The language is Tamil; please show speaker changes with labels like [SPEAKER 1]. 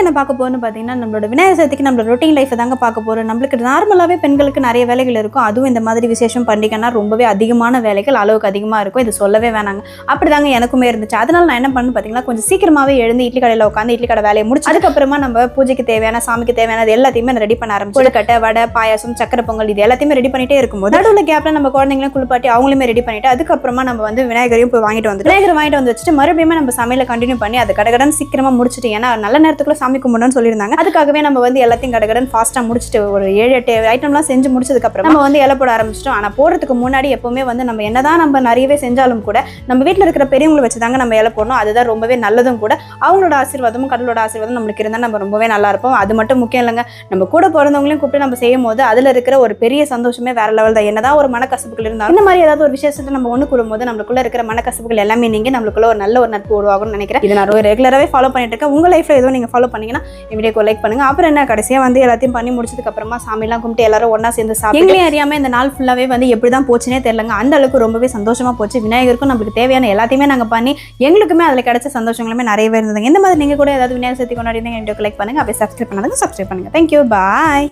[SPEAKER 1] என்ன பார்க்க போறோம்னு பார்த்தீங்கன்னா, நம்மளோட விநாயகர் சதுர்த்திக்கு நம்மளோட ரொட்டீன் லைஃப் தாங்க பார்க்க போறோம். நம்மளுக்கு நார்மலாவே பெண்களுக்கு நிறைய வேலைகள் இருக்கும். அதுவும் இந்த மாதிரி விசேஷம் பண்டிகைனா ரொம்பவே அதிகமான வேலைகள், அளவுக்கு அதிகமா இருக்கும். இது சொல்லவே வேணாங்க. அப்படிதாங்க எனக்குமே இருந்துச்சு. அதனால நான் என்ன பண்ணேன்னு பார்த்தீங்கன்னா, கொஞ்சம் சீக்கிரமாவே எழுந்து இட்லி கடையில் உட்காந்து இட்லி கடை வேலையை முடிச்சு அதுக்கப்புறமா நம்ம பூஜைக்கு தேவையான, சாமிக்கு தேவையானது எல்லாத்தையுமே ரெடி பண்ண ஆரம்பிச்சு கொழுக்கட்டை, வடை, பாயாசம், சக்கரை பொங்கல் இது எல்லாத்தையுமே ரெடி பண்ணிட்டே இருக்கும்போது நடுவில் கேப்ல நம்ம குழந்தைங்களையும் குளிப்பாட்டி அவங்களுமே ரெடி பண்ணிட்டு அதுக்கப்புறமா நம்ம வந்து விநாயகரையும் போய் வாங்கிட்டு வந்து விநாயகர் வாங்கிட்டு வந்து வச்சுட்டு மறுபடியும் நம்ம சமையலை கண்டினியூ பண்ணி அது கடகடன் சீக்கிரமா முடிச்சுட்டு, ஏன்னா நல்ல நேரத்துக்குள்ள சாமி கும்பிடணும்னு சொல்லியிருந்தாங்க. அதுக்காகவே நம்ம வந்து எல்லாத்தையும் கடகடன் ஃபாஸ்ட்டாக முடிச்சுட்டு ஒரு 7-8 ஐட்டம்லாம் செஞ்சு முடிச்சதுக்கப்புறம் நம்ம வந்து இலை போட ஆரம்பிச்சிட்டோம். ஆனால் போடுறதுக்கு முன்னாடி எப்பவுமே வந்து நம்ம என்னதான் நம்ம நிறையவே செஞ்சாலும் கூட நம்ம வீட்டில் இருக்கிற பெரியவங்களை வச்சு தாங்க நம்ம இலை போடணும். அதுதான் ரொம்பவே நல்லதும் கூட. அவங்களோட ஆசீர்வாதமும் கடவுளோட ஆசீர்வாதம் நம்மளுக்கு இருந்தால் நம்ம ரொம்பவே நல்லா இருப்போம். அது மட்டும் முக்கியம் இல்லைங்க, நம்ம கூட பிறந்தவங்களையும் கூப்பிட்டு நம்ம செய்யும் போது அதில் இருக்கிற ஒரு பெரிய சந்தோஷமே வேற லெவல் தான். என்னதான் ஒரு மனக்கசப்புகள் இருந்தாலும் இந்த மாதிரி ஏதாவது ஒரு விசேஷத்தை நம்ம ஒன்று கூடும்போது நம்மளுக்குள்ள இருக்கிற மனக்கசப்புகள் எல்லாமே நீங்க நம்மளுக்குள்ள ஒரு நல்ல ஒரு நட்பு உருவாகும்னு நினைக்கிறேன். இதை நான் ரெகுலராகவே ஃபாலோ பண்ணிட்டு இருக்கேன். உங்க லைஃப்ல ஏதோ நீங்க ஃபாலோ பண்ணீங்கன்னா வீடியோக்கு லைக் பண்ணுங்க. அப்புறம் என்ன, கடைசியா வந்து எல்லாத்தையும் பண்ணி முடிச்சதுக்கு அப்புறமா சாமியெல்லாம் கும்பிட்டு எல்லாரும் ஒண்ணா சேர்ந்து சாப்பிட்டு எங்களையும் அறியாம இந்த நாள் ஃபுல்லாவே வந்து எப்படிதான் போச்சுனே தெரியலங்க. அந்த அளவுக்கு ரொம்பவே சந்தோஷமா போச்சு. விநாயகருக்கும் நம்மளுக்கு தேவையான எல்லாத்தையுமே நாங்க பண்ணி எங்களுக்குமே அதுல கிடைச்ச சந்தோஷங்களுமே நிறையவே இருந்ததுங்க. இந்த மாதிரி நீங்க கூட ஏதாவது விநாயகர் சதுர்த்தி கொண்டாடி வீடியோக்கு லைக் பண்ணுங்க. அப்படியே சப்ஸ்கிரைப் பண்ணுங்க. தேங்க்யூ, பாய்.